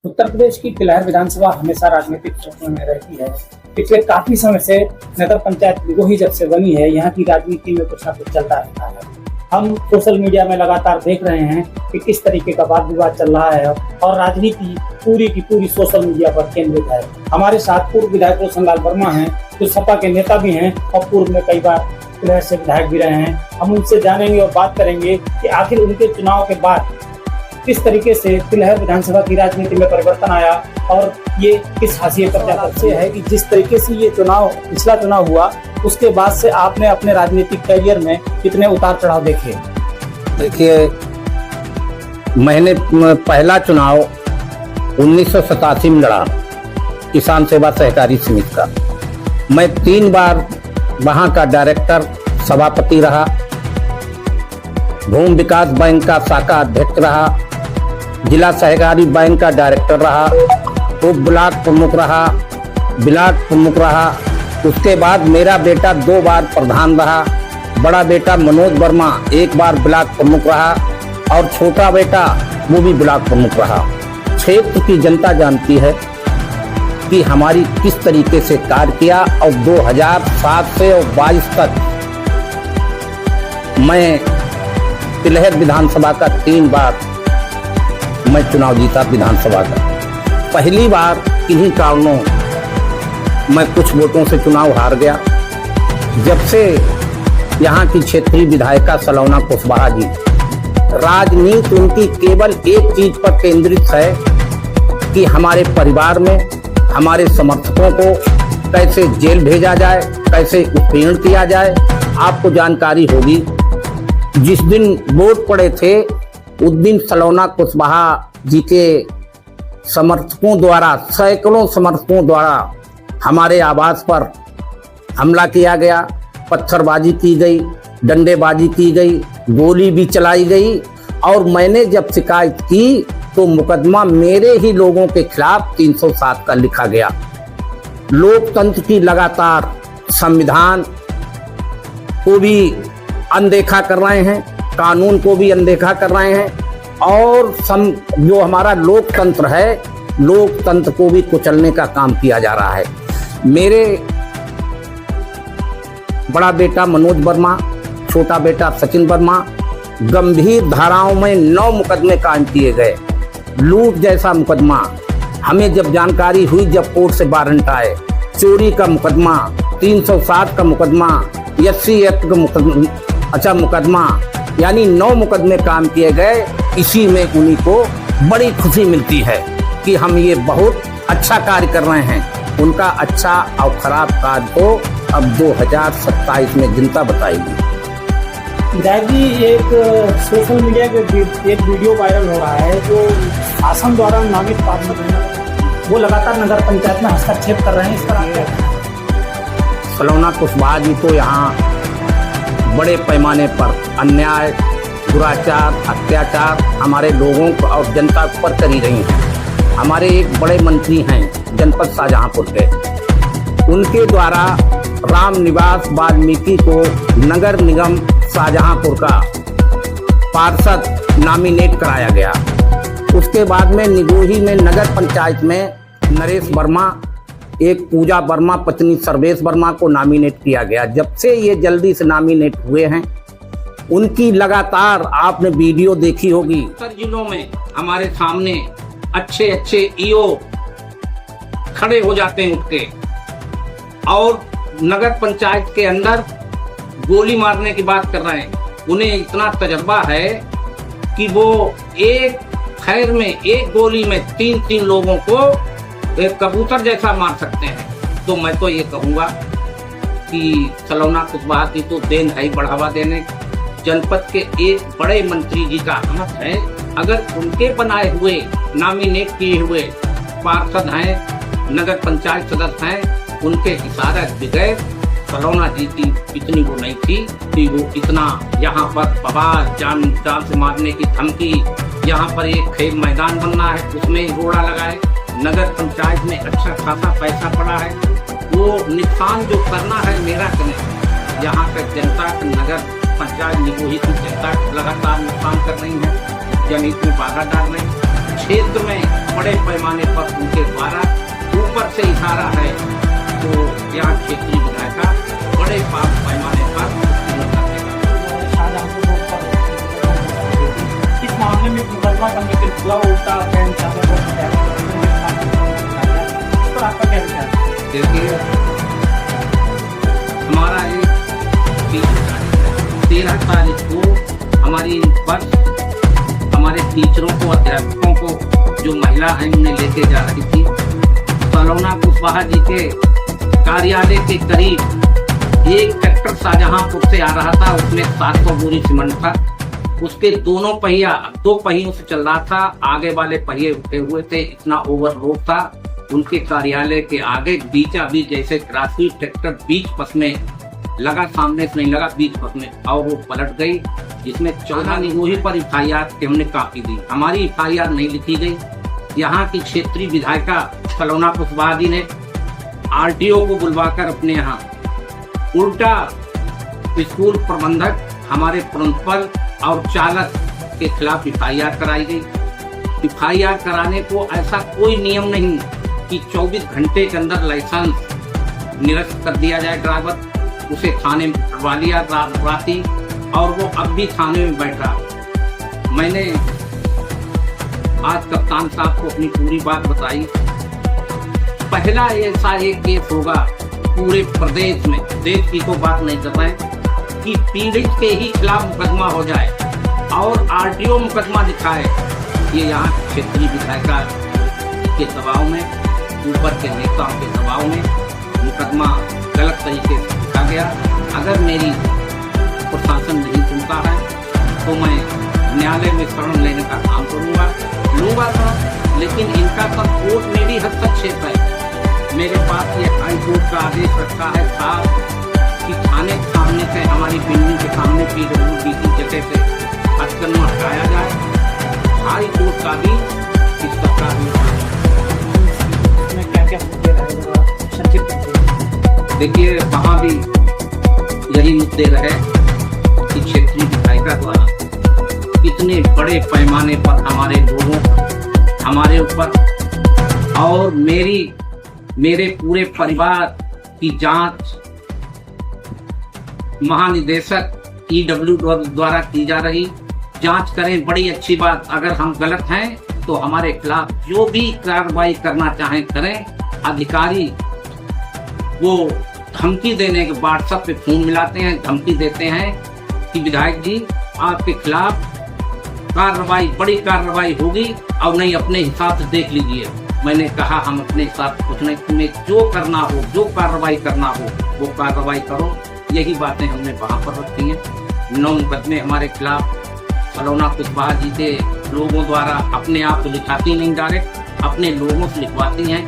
उत्तर प्रदेश की तिलहर विधानसभा हमेशा राजनीतिक चर्चा में रहती है। पिछले काफी समय से नगर पंचायत निगोही जब से बनी है, यहाँ की राजनीति में कुछ न कुछ चलता रहता है। हम सोशल मीडिया में लगातार देख रहे हैं कि किस तरीके का वाद विवाद चल रहा है और राजनीति पूरी की पूरी सोशल मीडिया पर केंद्रित है। हमारे साथ पूर्व विधायक रोशनलाल वर्मा हैं, जो सपा के नेता भी हैं और पूर्व में कई बार तिलहर से विधायक भी रहे हैं। हम उनसे जानेंगे और बात करेंगे कि आखिर उनके चुनाव के बाद किस तरीके से तिलहर विधानसभा की राजनीति में परिवर्तन आया और ये किस हाशिए पर जाकर से है कि जिस तरीके से ये पिछला चुनाव हुआ, उसके बाद से आपने अपने राजनीतिक करियर में कितने उतार चढ़ाव देखे? देखिए, मैंने पहला चुनाव 1987 में लड़ा, किसान सेवा सहकारी समिति का। मैं 3 बार वहां का डायरेक्टर सभापति रहा, भूमि विकास बैंक का शाखा अध्यक्ष रहा, जिला सहकारी बैंक का डायरेक्टर रहा, उप ब्लॉक प्रमुख रहा, ब्लॉक प्रमुख रहा। उसके बाद मेरा बेटा 2 बार प्रधान रहा, बड़ा बेटा मनोज वर्मा 1 बार ब्लॉक प्रमुख रहा और छोटा बेटा वो भी ब्लॉक प्रमुख रहा। क्षेत्र की जनता जानती है कि हमारी किस तरीके से कार्य किया और 2007 से 22 तक मैं तिलहर विधानसभा का 3 बार मैं चुनाव जीता विधानसभा का। पहली बार किन्हीं कारणों मैं कुछ वोटों से चुनाव हार गया। जब से यहाँ की क्षेत्रीय विधायिका सलोना कुशवाहा जी, राजनीति उनकी केवल एक चीज पर केंद्रित है कि हमारे परिवार में हमारे समर्थकों को कैसे जेल भेजा जाए, कैसे उत्पीड़न किया जाए। आपको जानकारी होगी, जिस दिन वोट पड़े थे उस दिन सलोना कुशवाहा जी के समर्थकों द्वारा, सैकड़ों समर्थकों द्वारा हमारे आवास पर हमला किया गया, पत्थरबाजी की गई, डंडेबाजी की गई, गोली भी चलाई गई। और मैंने जब शिकायत की तो मुकदमा मेरे ही लोगों के खिलाफ 307 का लिखा गया। लोकतंत्र की लगातार संविधान को भी अनदेखा कर रहे हैं, कानून को भी अनदेखा कर रहे हैं और जो हमारा लोकतंत्र है, लोकतंत्र को भी कुचलने का काम किया जा रहा है। मेरे बड़ा बेटा मनोज वर्मा, छोटा बेटा सचिन वर्मा, गंभीर धाराओं में 9 मुकदमे कायम किए गए। लूट जैसा मुकदमा हमें जब जानकारी हुई, जब कोर्ट से वारंट आए, चोरी का मुकदमा, 307 का मुकदमा, SC एक्ट का मुकदमा, यानी 9 मुकदमे काम किए गए। इसी में उन्हीं को बड़ी खुशी मिलती है कि हम ये बहुत अच्छा कार्य कर रहे हैं। उनका अच्छा और खराब कार्य को अब 2027 में जनता बताएगी। विधायक जी, एक सोशल मीडिया पे एक वीडियो वायरल हो रहा है जो शासन द्वारा नामित पार्षद वो लगातार नगर पंचायत में हस्तक्षेप कर रहे हैं। इस पर सलोना कुशवाहा जी तो यहाँ बड़े पैमाने पर अन्याय, दुराचार, अत्याचार हमारे लोगों को और जनता पर करी रही हैं। हमारे एक बड़े मंत्री हैं जनपद शाहजहांपुर के, उनके द्वारा राम निवास वाल्मीकि को नगर निगम शाहजहांपुर का पार्षद नॉमिनेट कराया गया। उसके बाद में निगोही में नगर पंचायत में नरेश वर्मा, एक पूजा वर्मा पत्नी सर्वेश वर्मा को नॉमिनेट किया गया। जब से ये जल्दी से नॉमिनेट हुए हैं, उनकी लगातार आपने वीडियो देखी होगी। उत्तर जिलों में हमारे सामने अच्छे अच्छे ईओ खड़े हो जाते हैं उठ के, और नगर पंचायत के अंदर गोली मारने की बात कर रहे हैं। उन्हें इतना तजर्बा है कि वो एक खैर में, एक गोली में 3-3 लोगों को एक कबूतर जैसा मार सकते हैं। तो मैं तो ये कहूँगा कि सलोना कुशवाहा की तो देन है बढ़ावा देने। जनपद के एक बड़े मंत्री जी का हक है, अगर उनके बनाए हुए, नॉमिनेट किए हुए पार्षद हैं, नगर पंचायत सदस्य हैं, उनके इशारे बगैर सलोना जी की इतनी वो नहीं थी कि वो इतना यहाँ पर बवाल, जान से मारने की धमकी, यहाँ पर एक खेल मैदान बनना है उसमें रोड़ा लगाए। नगर पंचायत में अच्छा खासा पैसा पड़ा है, वो नुकसान जो करना है मेरा करें। यहाँ का जनता का नगर पंचायत निगोही की जनता लगातार नुकसान कर रही है, जनहित में बाधा डाल रही है। क्षेत्र में बड़े पैमाने पर उनके द्वारा ऊपर से इशारा है, तो यहाँ क्षेत्रीय विधायक का बड़े पैमाने पर इस मामले में मुकदमा करने के पूरा उल्टा आपका क्या विचार है? देखिए, हमारा एक 13 तारीख को हमारी बस हमारे टीचरों को, अध्यापकों को, जो महिला है उन्हें लेके जा रही थी। सलोना कुशवाहा जी के कार्यालय के करीब एक ट्रैक्टर शाहजहांपुर से आ रहा था, उसमें 700 बोरी सीमेंट था। उसके दो पहियों से चल रहा था, आगे वाले पहिए उठे हुए थे, इतना ओवरलोड था। उनके कार्यालय के आगे बीचा बीच जैसे क्रॉसिंग ट्रैक्टर बीच बस में लगा, सामने से नहीं लगा, बीच बस में, और वो पलट गई, जिसमें 14 निगोही पर एफआईआर हमने कॉपी दी। हमारी एफआईआर नहीं लिखी गई। यहाँ की क्षेत्रीय विधायिका सलोना कुशवाहा जी ने आरटीओ को बुलवाकर अपने यहाँ उल्टा स्कूल प्रबंधक, हमारे प्रिंसिपल और चालक के खिलाफ एफआईआर कराई गई। एफआईआर कराने को ऐसा कोई नियम नहीं कि 24 घंटे के अंदर लाइसेंस निरस्त कर दिया जाए ड्राइवर, उसे थाने में करवा लिया राती, और वो अब भी थाने में बैठा। मैंने आज कप्तान साहब को अपनी पूरी बात बताई। पहला ऐसा एक केस होगा पूरे प्रदेश में, देश की तो बात नहीं कर रहे हैं, कि पीड़ित के ही खिलाफ मुकदमा हो जाए और आरटीओ मुकदमा दिखाए। ये यहाँ क्षेत्रीय विधायिका के दबाव में, ऊपर के नेताओं के दबाव में मुकदमा गलत तरीके से लिखा गया। अगर मेरी प्रशासन नहीं सुनता है तो मैं न्यायालय में शरण लेने का काम लूँगा तो, लेकिन इनका सब कोर्ट में भी हस्तक्षेप है। मेरे पास ये हाई कोर्ट का आदेश रखा है था कि थाने के सामने से, हमारी बिल्डिंग के सामने PWD की जगह से अतिक्रमण हटाया जाए। हाई कोर्ट का भी इस सरकार में क्या संक्षिप्त? देखिए, वहाँ भी यही मुद्दे रहे कि क्षेत्रीय विधायिका द्वारा इतने बड़े पैमाने पर हमारे लोगों, हमारे ऊपर और मेरे पूरे परिवार की जांच महानिदेशक EW द्वारा की जा रही। जांच करें, बड़ी अच्छी बात। अगर हम गलत हैं तो हमारे खिलाफ जो भी कार्रवाई करना चाहें करें। अधिकारी वो धमकी देने के, व्हाट्सएप पे फोन मिलाते हैं, धमकी देते हैं कि विधायक जी आपके खिलाफ कार्रवाई, बड़ी कार्रवाई होगी, और नहीं अपने हिसाब से देख लीजिए। मैंने कहा हम अपने हिसाब से कुछ नहीं, तुम्हें जो करना हो, जो कार्रवाई करना हो वो कार्रवाई करो। यही बातें हमने वहाँ पर रखी हैं। 9 मुकदमे हमारे खिलाफ सलोना कुशवाहा जी के लोगों द्वारा अपने आप तो लिखाती नहीं, डायरेक्ट अपने लोगों से लिखवाती हैं,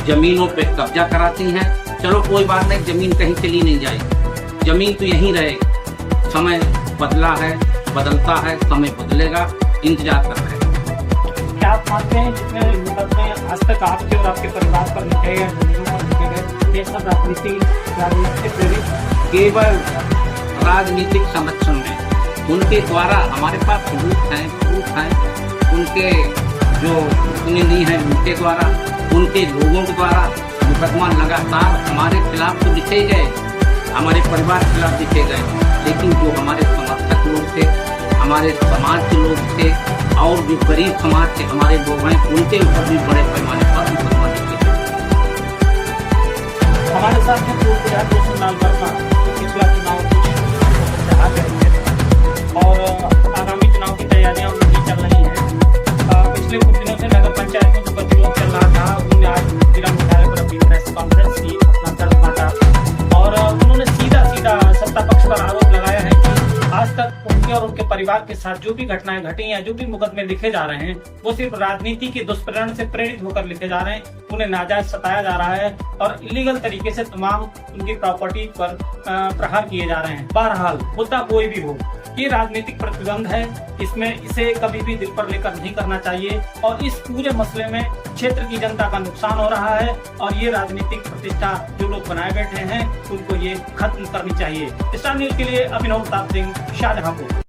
जमीनों पे कब्जा कराती हैं। चलो कोई बात नहीं, जमीन कहीं चली नहीं जाएगी, जमीन तो यहीं रहेगी। समय बदला है, बदलता है, समय बदलेगा, इंतजार कर रहे हैं। क्या आप मानते हैं जितने मुकदमे आज तक आपके और आपके परिवार पर लिखे गए, जमीनों पर लिखे गए, ये सब राजनीति से प्रेरित? केवल राजनीतिक संरक्षण में उनके द्वारा हमारे पास सबूत हैं, प्रूफ हैं, उनके जो प्रतिनिधि हैं उनके द्वारा, उनके लोगों के द्वारा मुकदमा लगातार हमारे खिलाफ तो लिखे गए, हमारे परिवार के खिलाफ लिखे गए, लेकिन जो हमारे समर्थक लोग थे, हमारे समाज के लोग थे, और जो गरीब समाज के हमारे लोग हैं, उनके ऊपर भी बड़े पैमाने पर मुकदमा लिखे गए। हमारे साथ में पिछला चुनाव और आगामी चुनाव की तैयारियां उनकी चल रही हैं। पिछले कुछ दिनों से नगर पंचायत में जो गतिरोध चल रहा था, उन्होंने आज जिला मुख्यालय पर अपनी प्रेस कॉन्फ्रेंस की, अपना दर्द बांटा, और उन्होंने सीधा सत्ता पक्ष पर आरोप लगाया है कि आज तक उनके और उनके परिवार के साथ जो भी घटनाएं घटी या जो भी मुकदमे लिखे जा रहे हैं, वो सिर्फ राजनीति के दुष्प्रेरण से प्रेरित होकर लिखे जा रहे हैं। उन्हें नाजायज सताया जा रहा है और इलीगल तरीके से तमाम उनकी प्रॉपर्टी पर प्रहार किए जा रहे हैं। बहरहाल मुद्दा कोई भी हो, ये राजनीतिक प्रतिबंध है, इसमें इसे कभी भी दिल पर लेकर नहीं करना चाहिए, और इस पूरे मसले में क्षेत्र की जनता का नुकसान हो रहा है, और ये राजनीतिक प्रतिष्ठा जो लोग बनाए बैठे हैं उनको ये खत्म करनी चाहिए। स्टार न्यूज के लिए अभिनव प्रताप सिंह, शाहजहांपुर।